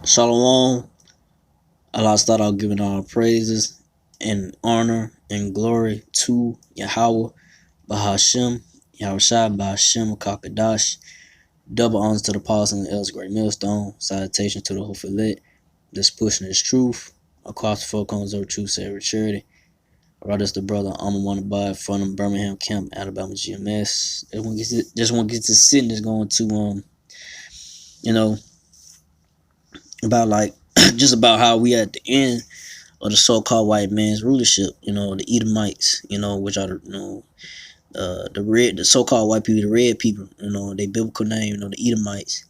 Shalom. Allah start out giving all praises and honor and glory to Yahweh, Bahashem, Yahushua, Bahashem, Kakadash. Double honors to the apostles and the elders, great millstone. Salutation to the hopeful lit. This pushing this truth. Across the four corners of truth, sacred charity. Right as the brother, I'm one by from Birmingham Camp, Alabama GMS. Just want to get to sitting is going to about like just about how we at the end of the so-called white man's rulership, the Edomites, which are the so-called white people, the red people, their biblical name, the Edomites.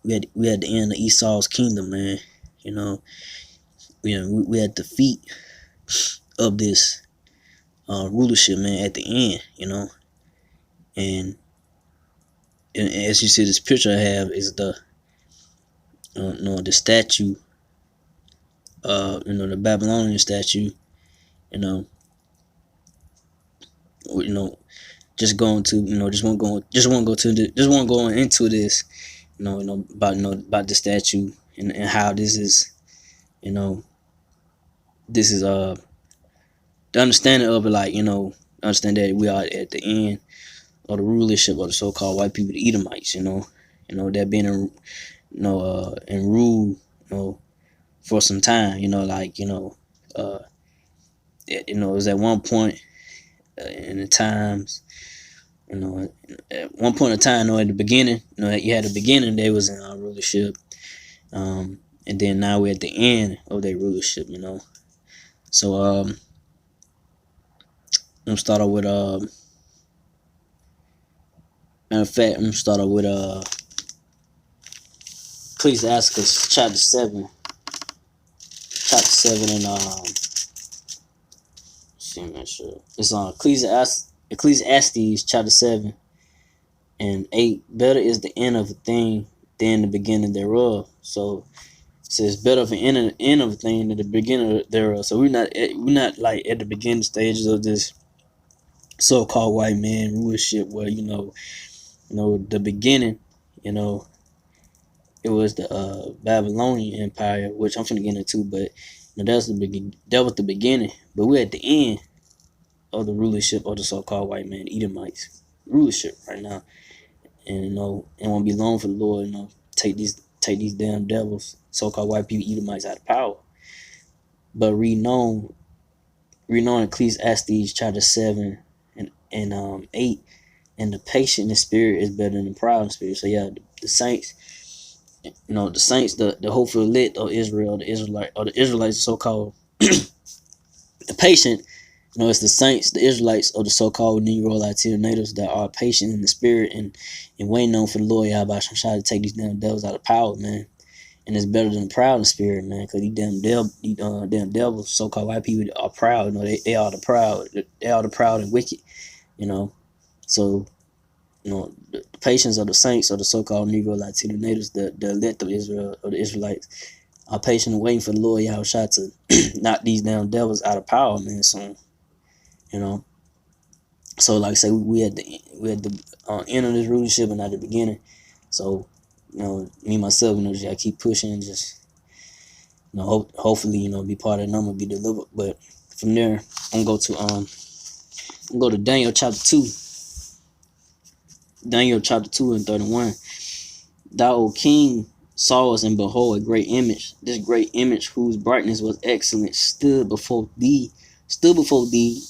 We had the end of Esau's kingdom, man. We had the feet of this rulership, man, at the end, and as you see, this picture I have is the the statue, the Babylonian statue, just going to just want to go into this about the statue and how this is the understanding of it, like understand that we are at the end of the rulership of the so-called white people, the Edomites, that being in rule for some time, it was at one point in the times, at one point in time, at the beginning, you had the beginning, they was in our rulership, and then now we're at the end of their rulership, So I'm gonna start off with matter of fact, I'm gonna start off with Ecclesiastes chapter 7. Chapter 7 and it's on Ecclesiastes chapter 7 and 8. Better is the end of a thing than the beginning thereof. So it says better for the end of a thing than the beginning thereof. So we're not like at the beginning stages of this so-called white man rulership where the beginning, it was the Babylonian Empire, which I'm finna get into, but that was the beginning. But we're at the end of the rulership of the so-called white man Edomites rulership right now, and it won't be long for the Lord, take these damn devils, so-called white people, Edomites, out of power. But read on Ecclesiastes chapter 7 and 8, and the patient in spirit is better than the proud in spirit. So yeah, the saints, the hopeful elect of Israel, the Israelites, so-called the patient, it's the saints, the Israelites, or the so-called Negro Latino natives that are patient in the spirit and waiting on for the Lord Yahweh to take these damn devils out of power, man. And it's better than the proud in spirit, man, because these damn devils, so-called white people, are proud. They are the proud. They are the proud and wicked, So, the patience of the saints or the so-called Negro Latino natives, the elect of Israel or the Israelites, are patient and waiting for the Lord Yahweh to knock these damn devils out of power, man. So like I say, we had the end of this rulership and not the beginning. So me myself, just I keep pushing, just hopefully be part of the number, be delivered. But from there, I'm gonna go to Daniel chapter 2. Daniel chapter 2 and 31. Thou, O King, sawest and behold a great image. This great image, whose brightness was excellent, stood before thee,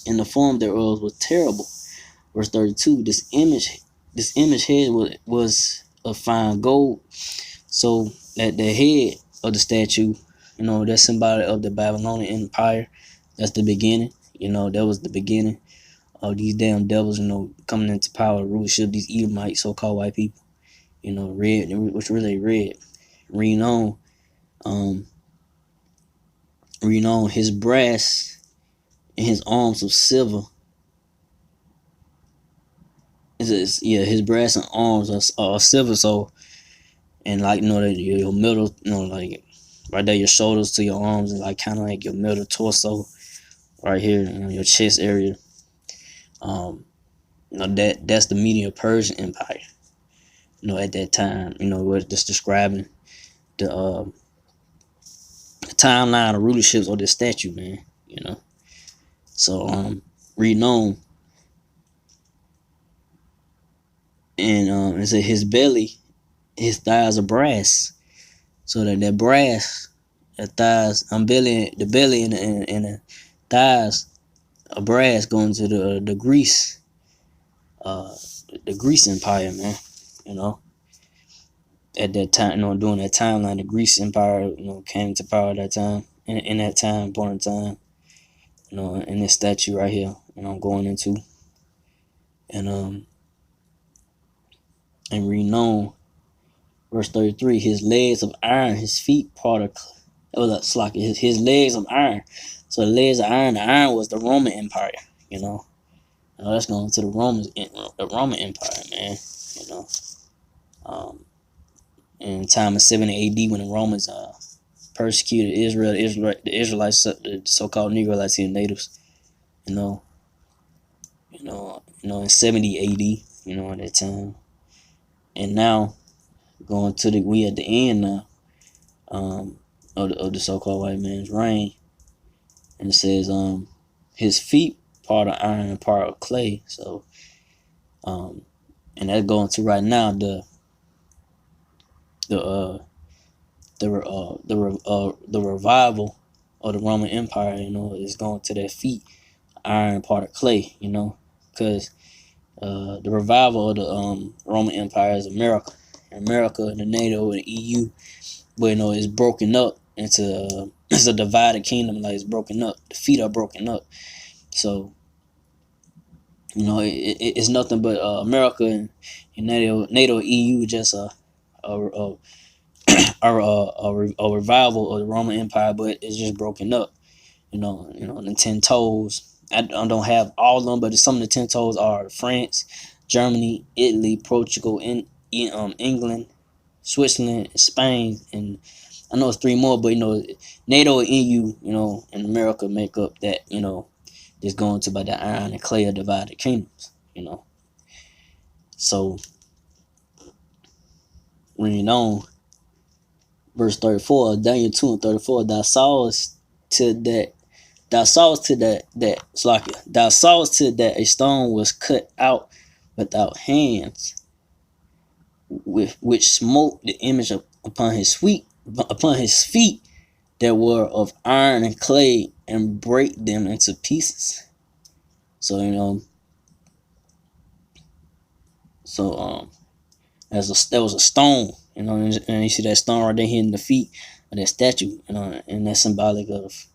and the form thereof was terrible. Verse 32. This image head was of fine gold. So at the head of the statue, that's symbolic of the Babylonian Empire. That's the beginning. That was the beginning of these damn devils, coming into power, rulership, these Edomites, so-called white people, red, which really red. Read on his brass and his arms of silver. His brass and arms are silver. So, and like your middle, like right there, your shoulders to your arms, and like kind of like your middle torso, right here, your chest area. That's the Medo-Persian Empire. At that time, we're just describing the timeline of rulerships of this statue, man. So reading on, and it said his belly, his thighs are brass. So that brass, the thighs, the belly and the thighs of brass going to the Greece, the Greece Empire, man. At that time, during that timeline, the Greece Empire, came to power at that time. In that time, point in time, in this statue right here, I'm going into, and reading on, verse 33, his legs of iron, his feet part of, his legs of iron. So the legs of iron, the iron was the Roman Empire, that's going to the Roman Empire, man, in time of 70 AD when the Romans persecuted Israel, the Israelites, the so-called Negro Latino natives, in 70 AD, at that time. And now we at the end now, of the so-called white man's reign, and it says his feet part of iron and part of clay. So and that's going to right now the revival of the Roman Empire, is going to their feet, iron part of clay, because the revival of the Roman Empire is America. America and the NATO and the EU, but it's broken up into it's a divided kingdom. Like, it's broken up. The feet are broken up. So it's nothing but America and NATO, EU, just a revival of the Roman Empire, but it's just broken up. The 10 toes. I don't have all of them, but some of the 10 toes are France, Germany, Italy, Portugal, England, Switzerland, Spain, and I know it's 3 more, but NATO and EU, and America make up that, just going to about the iron and clay of divided kingdoms, So reading on, verse 34, Daniel 2 and 34, thou sawest to that a stone was cut out without hands, with which smote the image upon his feet that were of iron and clay, and break them into pieces. So there was a stone, and you see that stone right there hitting the feet of that statue, and that's symbolic of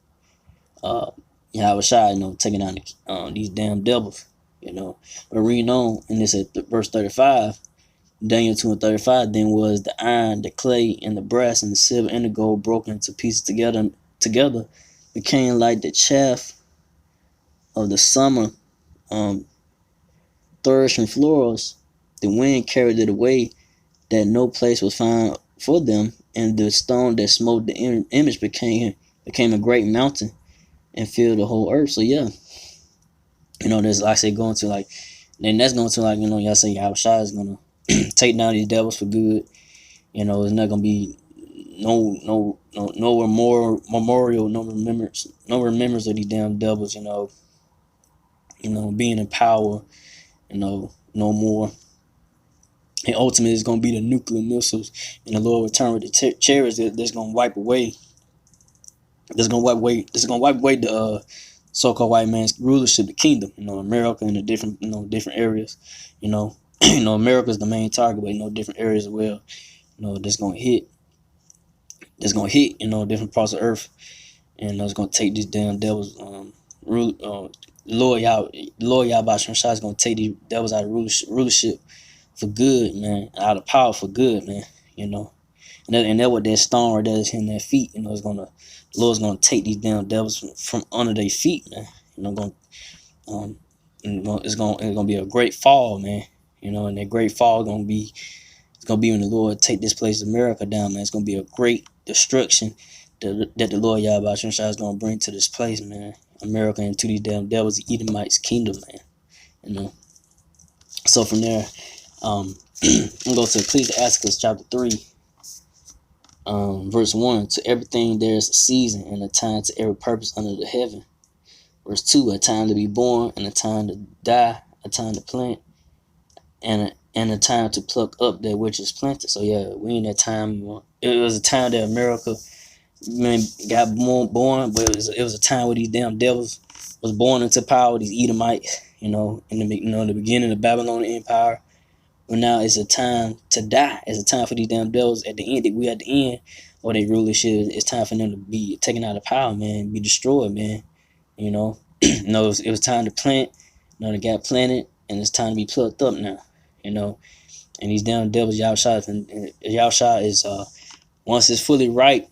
Yahweh Shai, taking down these damn devils, But reading on, and this at verse 35, Daniel 2 and 35, then was the iron, the clay, and the brass, and the silver, and the gold broken into pieces together, became like the chaff of the summer threshing floors. The wind carried it away, that no place was found for them, and the stone that smote the image became a great mountain and filled the whole earth. So yeah, there's, like I say, going to like, then that's going to, like, y'all say Yahweh Shai is gonna take down these devils for good. It's not gonna be no memorial, no remembrance of these damn devils. Being in power. No more. And ultimately, it's gonna be the nuclear missiles, and the Lord return with the chariots that's gonna wipe away. That's gonna wipe away the so-called white man's rulership, the kingdom. America and the different areas. America is the main target, but different areas as well. That's gonna hit. Different parts of earth, and it's gonna take these damn devils. Lord Yahweh Shai is gonna take these devils out of rulership for good, man, out of power for good, man. And that's what that stone right there is in their feet. The Lord's gonna take these damn devils from under their feet, man. It's gonna be a great fall, man. And that great fall it's gonna be when the Lord take this place of America down, man. It's gonna be a great destruction that the Lord Yahweh Shai is gonna bring to this place, man. America, and to these damn devils, the Edomites kingdom, man. So from there, I'm going to go to Ecclesiastes chapter 3. Verse 1, to everything there is a season and a time to every purpose under the heaven. Verse 2, a time to be born and a time to die, a time to plant, and a time to pluck up that which is planted. So yeah, we in that time. It was a time that America, man, got born, but it was a time where these damn devils was born into power. These Edomites, in the beginning of the Babylonian Empire. But now it's a time to die. It's a time for these damn devils at the end. That we at the end or they rulership. It's time for them to be taken out of power, man. Be destroyed, man. You know, it was time to plant. They got planted, and it's time to be plucked up now. And these damn devils, Yahusha, and Yahusha is once it's fully ripe.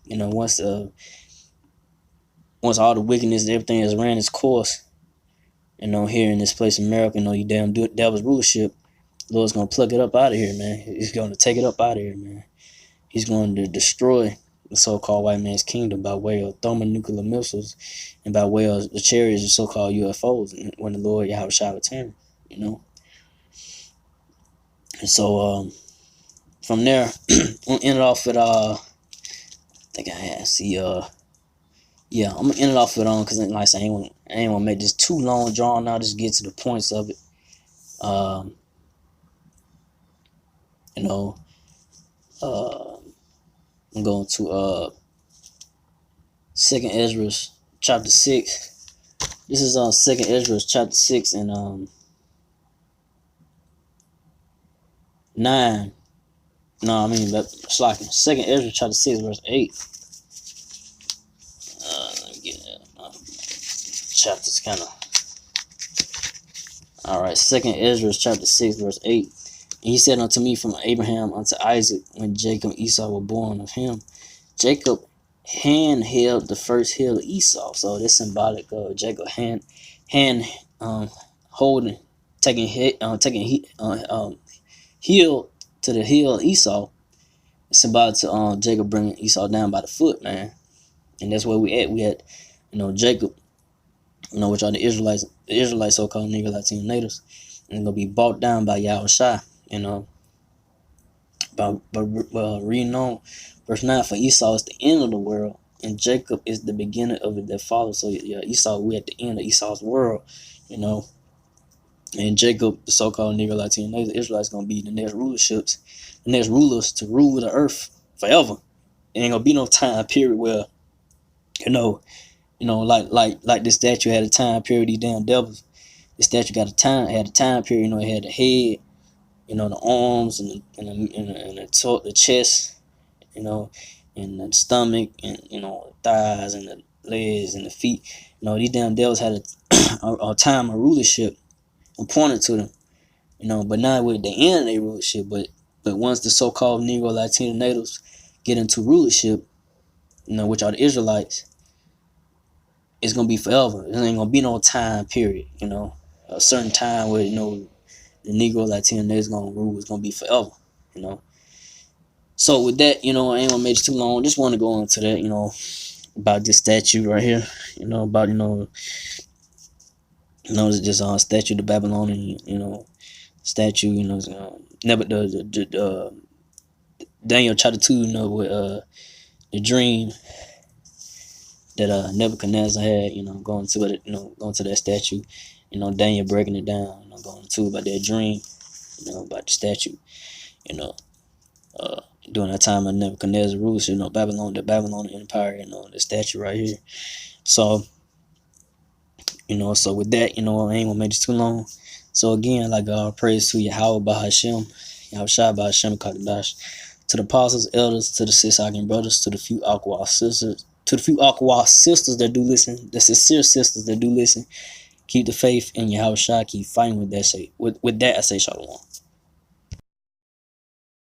Once all the wickedness and everything has ran its course. Here in this place in America, you damn devil's rulership. The Lord's gonna pluck it up out of here, man. He's gonna take it up out of here, man. He's going to destroy the so-called white man's kingdom by way of thermonuclear missiles and by way of the chariots and so-called UFOs when the Lord Yahusha returns, And so from there, we'll end it off with I think I had yeah, I'm gonna end it off with because like I said, I ain't wanna make this too long drawn out. Just get to the points of it. I'm going to Second Ezra chapter 6. This is Second Ezra chapter 6 and 9. No, I mean that's like Second Ezra chapter 6 verse 8. Let me get my chapters kind of. All right, Second Ezra chapter 6 verse 8. And he said unto me, from Abraham unto Isaac, when Jacob and Esau were born of him, Jacob hand held the first heel of Esau. So that's symbolic of Jacob hand holding, taking heel to the heel of Esau. It's symbolic to Jacob bringing Esau down by the foot, man. And that's where we at. We had, Jacob, which are the Israelites so-called Negro Latino natives, and gonna be bought down by Yahusha. But reading on verse 9, for Esau is the end of the world, and Jacob is the beginning of it that follows. So yeah, Esau, we at the end of Esau's world, and Jacob, the so-called Negro Latino Israelites, gonna be the next rulers to rule the earth forever. It ain't gonna be no time period where, like this statue had a time period. These damn devils, the statue had a time period. It had the head, the arms and the chest, and the stomach, and the thighs and the legs and the feet. These damn devils had a time of rulership appointed to them. But not with the end of their rulership. But once the so-called Negro Latino natives get into rulership, which are the Israelites, it's gonna be forever. There ain't gonna be no time period. A certain time where the Negro Latino natives gonna rule is gonna be forever. So with that, I ain't gonna make it too long. Just want to go into that, about this statue right here. About it's just a statue of the Babylonian, statue. Never the Daniel chapter 2. With the dream that Nebuchadnezzar had. Going to it. Going to that statue. Daniel breaking it down. Going to about that dream. About the statue. During that time of Nebuchadnezzar rules, the Babylonian Empire, the statue right here. So, so with that, I ain't gonna make this too long. So again, praise to Yahweh Bahashem, Yahushua Bahashem Kakadash, to the apostles, elders, to the sis-Akim brothers, to the few Aqua sisters, that do listen, the sincere sisters that do listen. Keep the faith in Yahushua. Keep fighting with that. With that, I say shalom.